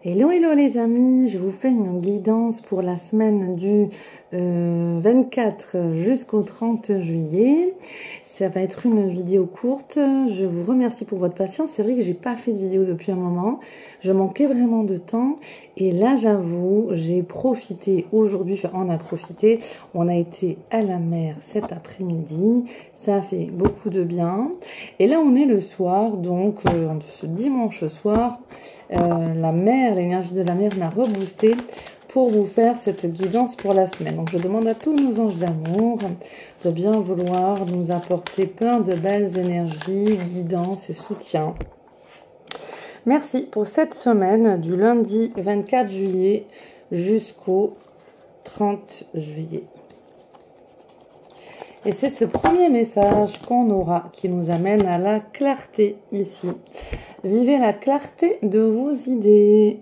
Hello, hello les amis, je vous fais une guidance pour la semaine du 24 jusqu'au 30 juillet. Ça va être une vidéo courte. Je vous remercie pour votre patience. C'est vrai que j'ai pas fait de vidéo depuis un moment. Je manquais vraiment de temps. Et là, j'avoue, j'ai profité aujourd'hui. Enfin, on a profité. On a été à la mer cet après-midi. Ça a fait beaucoup de bien. Et là, on est le soir. Donc, ce dimanche soir, la mer, l'énergie de la mer m'a reboosté pour vous faire cette guidance pour la semaine. Donc je demande à tous nos anges d'amour de bien vouloir nous apporter plein de belles énergies, guidance et soutien. Merci pour cette semaine du lundi 24 juillet jusqu'au 30 juillet. Et c'est ce premier message qu'on aura qui nous amène à la clarté ici. Vivez la clarté de vos idées.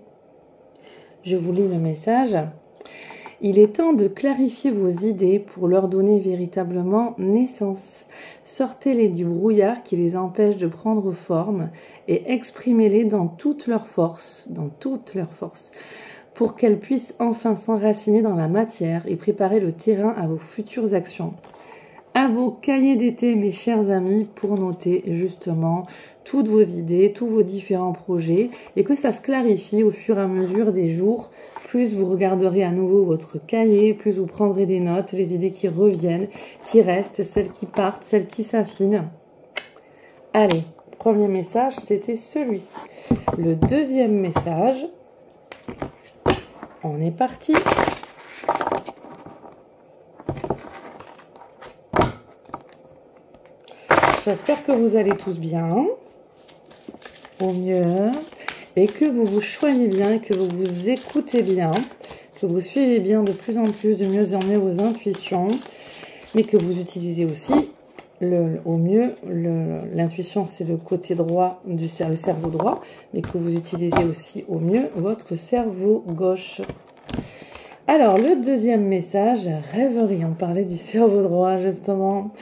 Je vous lis le message. Il est temps de clarifier vos idées pour leur donner véritablement naissance. Sortez-les du brouillard qui les empêche de prendre forme et exprimez-les dans toute leur force, pour qu'elles puissent enfin s'enraciner dans la matière et préparer le terrain à vos futures actions. À vos cahiers d'été, mes chers amis, pour noter justement toutes vos idées, tous vos différents projets, et que ça se clarifie au fur et à mesure des jours. Plus vous regarderez à nouveau votre cahier, plus vous prendrez des notes, les idées qui reviennent, qui restent, celles qui partent, celles qui s'affinent. Allez, premier message, c'était celui-ci. Le deuxième message, on est parti. J'espère que vous allez tous bien, au mieux, et que vous vous choignez bien, que vous vous écoutez bien, que vous suivez bien de plus en plus, de mieux en mieux vos intuitions, mais que vous utilisez aussi au mieux, l'intuition c'est le côté droit le cerveau droit, mais que vous utilisez aussi au mieux votre cerveau gauche. Alors, le deuxième message, rêverie, on parlait du cerveau droit justement.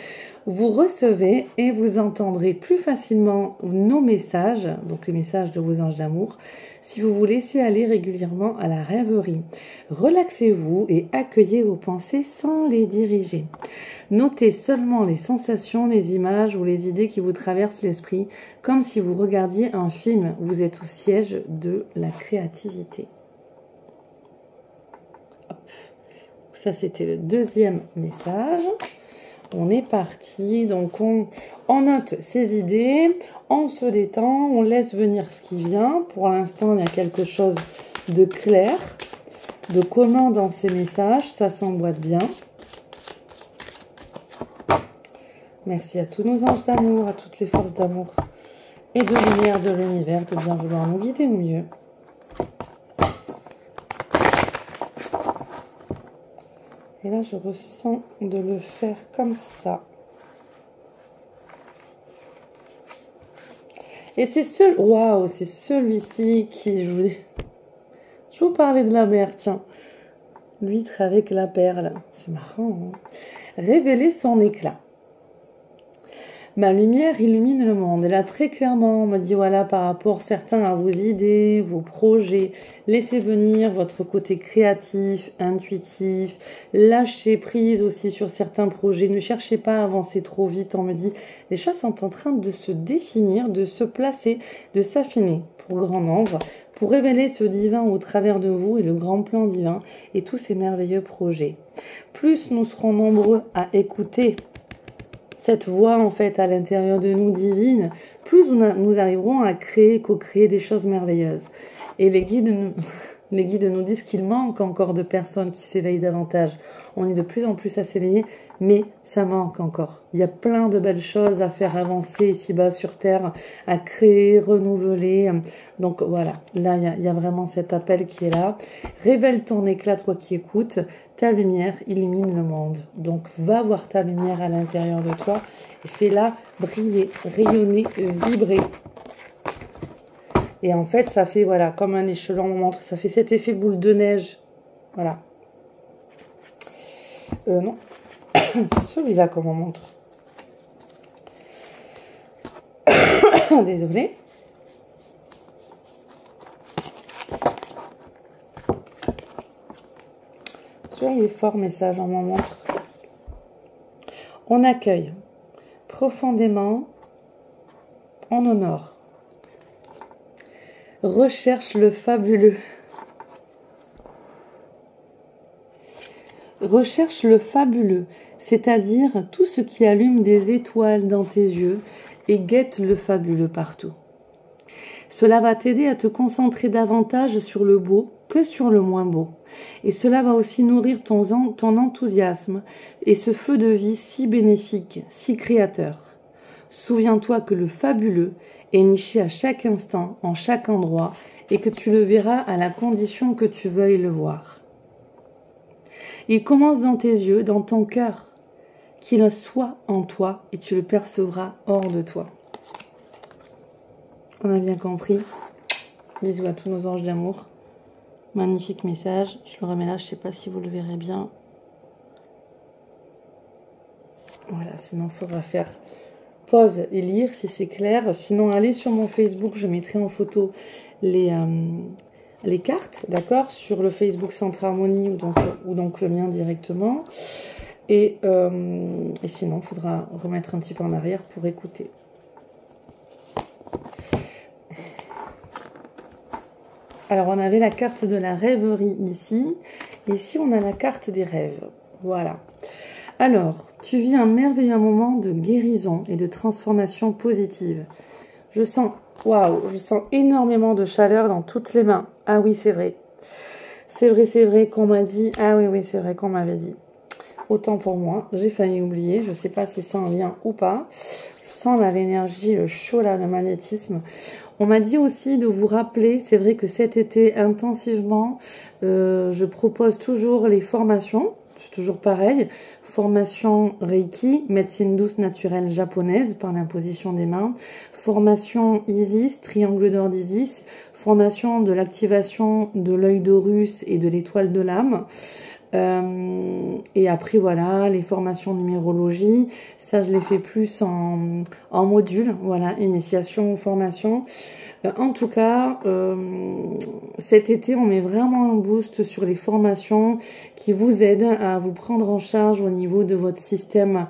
Vous recevez et vous entendrez plus facilement nos messages, donc les messages de vos anges d'amour, si vous vous laissez aller régulièrement à la rêverie. Relaxez-vous et accueillez vos pensées sans les diriger. Notez seulement les sensations, les images ou les idées qui vous traversent l'esprit, comme si vous regardiez un film. Vous êtes au siège de la créativité. Hop. Ça, c'était le deuxième message. On est parti, donc on note ses idées, on se détend, on laisse venir ce qui vient. Pour l'instant, il y a quelque chose de clair, de commun dans ces messages, ça s'emboîte bien. Merci à tous nos anges d'amour, à toutes les forces d'amour et de lumière de l'univers de bien vouloir nous guider au mieux. Et là, je ressens de le faire comme ça. Et c'est waouh, c'est celui-ci qui, je vous parlais de la mer, tiens. L'huître avec la perle. C'est marrant, hein? Révéler son éclat. Ma lumière illumine le monde. Et là, très clairement, on me dit, voilà, par rapport certains à vos idées, vos projets, laissez venir votre côté créatif, intuitif, lâchez prise aussi sur certains projets. Ne cherchez pas à avancer trop vite. On me dit, les choses sont en train de se définir, de se placer, de s'affiner pour grand nombre, pour révéler ce divin au travers de vous et le grand plan divin et tous ces merveilleux projets. Plus nous serons nombreux à écouter cette voix en fait à l'intérieur de nous divine, plus nous arriverons à créer, co-créer des choses merveilleuses. Et les guides nous disent qu'il manque encore de personnes qui s'éveillent davantage. On est de plus en plus à s'éveiller, mais ça manque encore. Il y a plein de belles choses à faire avancer ici-bas sur Terre, à créer, renouveler. Donc voilà, là il y a vraiment cet appel qui est là. Révèle ton éclat, toi qui écoutes. Ta lumière illumine le monde. Donc va voir ta lumière à l'intérieur de toi et fais-la briller, rayonner, vibrer. Et en fait, ça fait voilà comme un échelon, on montre, ça fait cet effet boule de neige. Voilà. Non, c'est celui-là qu'on me montre. Désolée. Tu vois, il est fort, message, on m'en montre. On accueille profondément, on honore. Recherche le fabuleux. Recherche le fabuleux, c'est-à-dire tout ce qui allume des étoiles dans tes yeux et guette le fabuleux partout. Cela va t'aider à te concentrer davantage sur le beau que sur le moins beau. Et cela va aussi nourrir ton enthousiasme et ce feu de vie si bénéfique, si créateur. Souviens-toi que le fabuleux est niché à chaque instant, en chaque endroit, et que tu le verras à la condition que tu veuilles le voir. Il commence dans tes yeux, dans ton cœur, qu'il soit en toi et tu le percevras hors de toi. On a bien compris. Bisous à tous nos anges d'amour. Magnifique message. Je le remets là, je ne sais pas si vous le verrez bien. Voilà, sinon il faudra faire pause et lire si c'est clair. Sinon, allez sur mon Facebook, je mettrai en photo les cartes, d'accord, sur le Facebook Centre Harmonie ou donc le mien directement. Et sinon, il faudra remettre un petit peu en arrière pour écouter. Alors, on avait la carte de la rêverie ici. Et ici, on a la carte des rêves. Voilà. Alors, tu vis un merveilleux moment de guérison et de transformation positive. Je sens, waouh, je sens énormément de chaleur dans toutes les mains. Ah oui, c'est vrai. C'est vrai qu'on m'a dit. Ah oui, oui, c'est vrai qu'on m'avait dit. Autant pour moi, j'ai failli oublier. Je ne sais pas si c'est en lien ou pas. Je sens là l'énergie, le chaud là, le magnétisme. On m'a dit aussi de vous rappeler, c'est vrai que cet été, intensivement, je propose toujours les formations. C'est toujours pareil. Formation Reiki, médecine douce naturelle japonaise par l'imposition des mains. Formation Isis, triangle d'or d'Isis. Formation de l'activation de l'œil d'Horus et de l'étoile de l'âme. Et après voilà, les formations de numérologie, ça je les fais plus en module, voilà, initiation, formation. En tout cas, cet été, on met vraiment un boost sur les formations qui vous aident à vous prendre en charge au niveau de votre système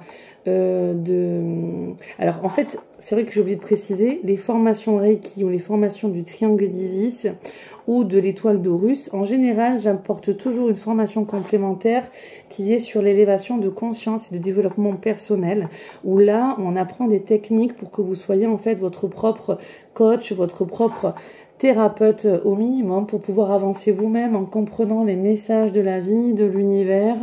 Alors, en fait, c'est vrai que j'ai oublié de préciser, les formations Reiki ou les formations du triangle d'Isis ou de l'étoile d'Horus, en général, j'apporte toujours une formation complémentaire qui est sur l'élévation de conscience et de développement personnel, où là, on apprend des techniques pour que vous soyez en fait votre propre coach, votre propre thérapeute au minimum pour pouvoir avancer vous-même en comprenant les messages de la vie, de l'univers,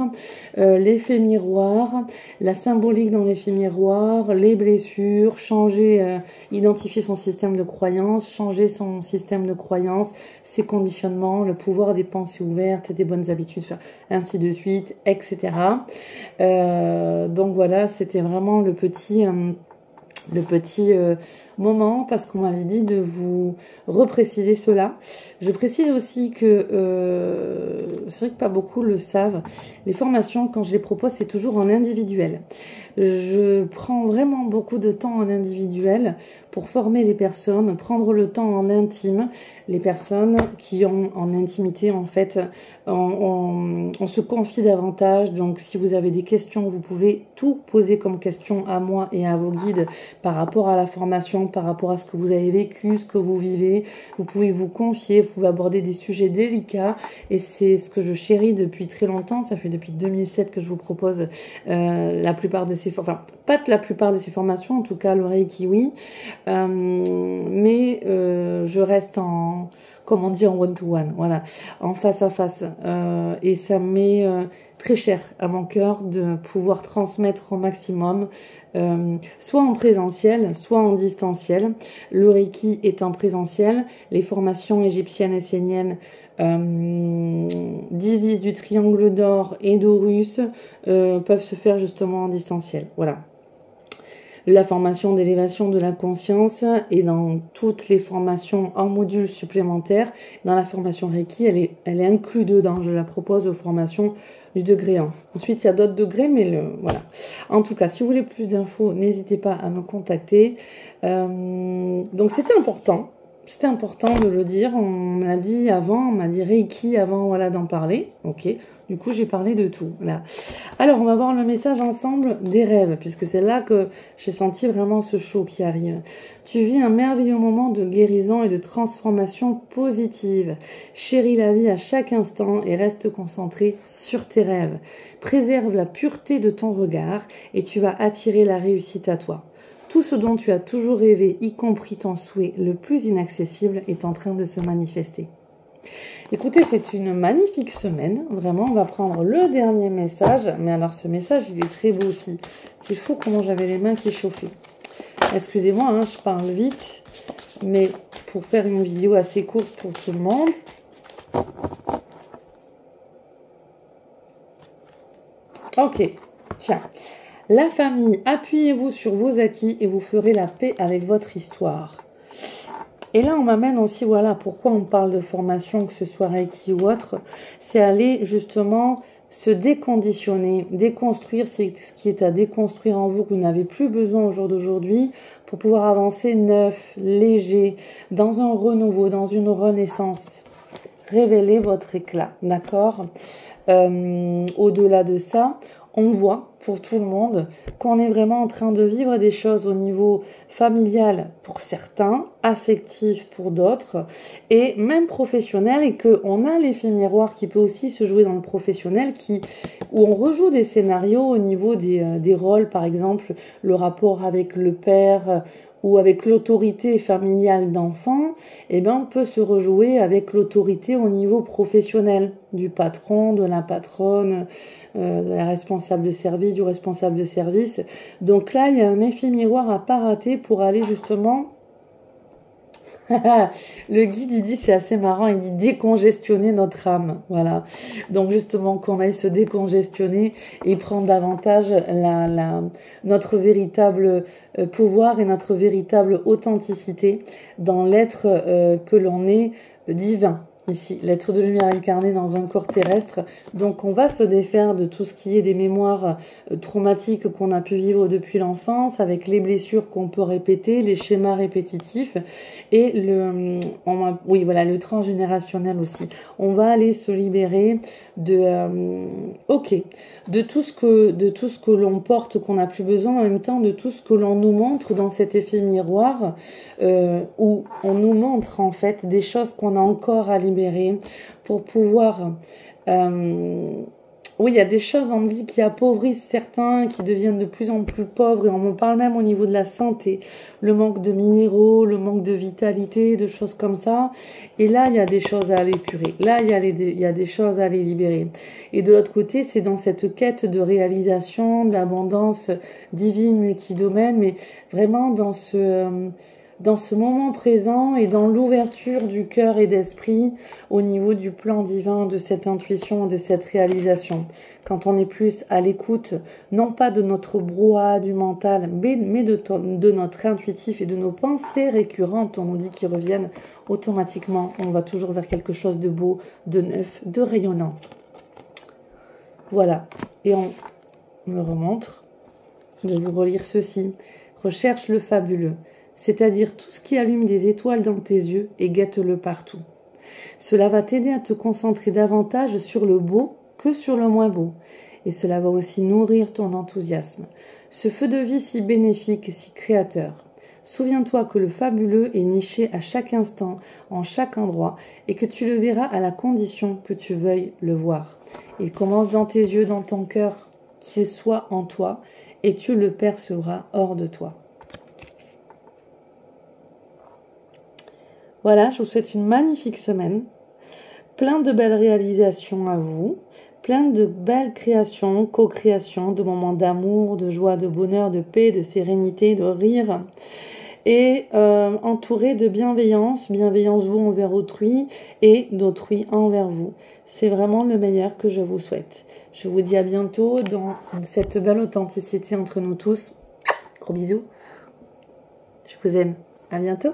l'effet miroir, la symbolique dans l'effet miroir, les blessures, changer, identifier son système de croyance, changer son système de croyance, ses conditionnements, le pouvoir des pensées ouvertes, des bonnes habitudes, ainsi de suite, etc. Donc voilà, c'était vraiment le petit moment parce qu'on m'avait dit de vous repréciser cela. Je précise aussi que c'est vrai que pas beaucoup le savent. Les formations, quand je les propose, c'est toujours en individuel. Je prends vraiment beaucoup de temps en individuel pour former les personnes, prendre le temps en intime. Les personnes qui ont en intimité, en fait, on se confie davantage. Donc, si vous avez des questions, vous pouvez tout poser comme question à moi et à vos guides par rapport à la formation, par rapport à ce que vous avez vécu, ce que vous vivez. Vous pouvez vous confier, vous pouvez aborder des sujets délicats. Et c'est ce que je chéris depuis très longtemps. Ça fait depuis 2007 que je vous propose la plupart de ces... Enfin, pas la plupart de ces formations, en tout cas le Reiki, oui. Mais je reste en... comme on dit en one-to-one, voilà, en face à face. Et ça m'est très cher à mon cœur de pouvoir transmettre au maximum, soit en présentiel, soit en distanciel. Le Reiki est en présentiel, les formations égyptiennes et séniennes d'Isis, du triangle d'or et d'Horus peuvent se faire justement en distanciel, voilà. La formation d'élévation de la conscience et dans toutes les formations en modules supplémentaires. Dans la formation Reiki, elle est inclue dedans. Je la propose aux formations du degré 1. Ensuite, il y a d'autres degrés, mais voilà. En tout cas, si vous voulez plus d'infos, n'hésitez pas à me contacter. Donc, c'était important c'était important de le dire. On me l'a dit avant, on m'a dit Reiki avant, voilà, d'en parler. Ok, du coup, j'ai parlé de tout. Là. Alors, on va voir le message ensemble des rêves, puisque c'est là que j'ai senti vraiment ce chaud qui arrive. Tu vis un merveilleux moment de guérison et de transformation positive. Chéris la vie à chaque instant et reste concentré sur tes rêves. Préserve la pureté de ton regard et tu vas attirer la réussite à toi. Tout ce dont tu as toujours rêvé, y compris ton souhait le plus inaccessible, est en train de se manifester. Écoutez, c'est une magnifique semaine. Vraiment, on va prendre le dernier message. Mais alors, ce message, il est très beau aussi. C'est fou comment j'avais les mains qui chauffaient. Excusez-moi, hein, je parle vite. Mais pour faire une vidéo assez courte pour tout le monde. Ok, tiens. La famille, appuyez-vous sur vos acquis et vous ferez la paix avec votre histoire. Et là, on m'amène aussi, voilà, pourquoi on parle de formation, que ce soit Reiki ou autre, c'est aller justement se déconditionner, déconstruire ce qui est à déconstruire en vous, que vous n'avez plus besoin au jour d'aujourd'hui, pour pouvoir avancer neuf, léger, dans un renouveau, dans une renaissance. Révélez votre éclat, d'accord ? Au-delà de ça, on voit pour tout le monde qu'on est vraiment en train de vivre des choses au niveau familial pour certains, affectif pour d'autres et même professionnel, et qu'on a l'effet miroir qui peut aussi se jouer dans le professionnel où on rejoue des scénarios au niveau des rôles, par exemple le rapport avec le père ou avec l'autorité familiale d'enfant, eh ben on peut se rejouer avec l'autorité au niveau professionnel, du patron, de la patronne, de la responsable de service, du responsable de service. Donc là, il y a un effet miroir à pas rater pour aller justement... Le guide, il dit, c'est assez marrant, il dit décongestionner notre âme. Voilà. Donc justement, qu'on aille se décongestionner et prendre davantage notre véritable pouvoir et notre véritable authenticité dans l'être que l'on est divin. Ici, l'être de lumière incarné dans un corps terrestre. Donc, on va se défaire de tout ce qui est des mémoires traumatiques qu'on a pu vivre depuis l'enfance, avec les blessures qu'on peut répéter, les schémas répétitifs et le transgénérationnel aussi. On va aller se libérer de tout ce que l'on porte, qu'on n'a plus besoin, en même temps de tout ce que l'on nous montre dans cet effet miroir, où on nous montre en fait des choses qu'on a encore à libérer pour pouvoir... oui, il y a des choses, on me dit, qui appauvrissent certains, qui deviennent de plus en plus pauvres, et on me parle même au niveau de la santé, le manque de minéraux, le manque de vitalité, de choses comme ça. Et là, il y a des choses à aller épurer. Là, il y a des choses à aller libérer. Et de l'autre côté, c'est dans cette quête de réalisation, de l'abondance divine, multidomaine, mais vraiment dans ce moment présent et dans l'ouverture du cœur et d'esprit au niveau du plan divin, de cette intuition, de cette réalisation. Quand on est plus à l'écoute, non pas de notre brouhaha du mental, mais de notre intuitif et de nos pensées récurrentes, on nous dit, qui reviennent automatiquement. On va toujours vers quelque chose de beau, de neuf, de rayonnant. Voilà. Et on me remontre de vous relire ceci. Recherche le fabuleux. C'est-à-dire tout ce qui allume des étoiles dans tes yeux et guette-le partout. Cela va t'aider à te concentrer davantage sur le beau que sur le moins beau. Et cela va aussi nourrir ton enthousiasme. Ce feu de vie si bénéfique et si créateur. Souviens-toi que le fabuleux est niché à chaque instant, en chaque endroit, et que tu le verras à la condition que tu veuilles le voir. Il commence dans tes yeux, dans ton cœur, qu'il soit en toi, et tu le percevras hors de toi. Voilà, je vous souhaite une magnifique semaine, plein de belles réalisations à vous, plein de belles créations, co-créations, de moments d'amour, de joie, de bonheur, de paix, de sérénité, de rire, et entouré de bienveillance vous envers autrui et d'autrui envers vous. C'est vraiment le meilleur que je vous souhaite. Je vous dis à bientôt dans cette belle authenticité entre nous tous. Gros bisous. Je vous aime. À bientôt.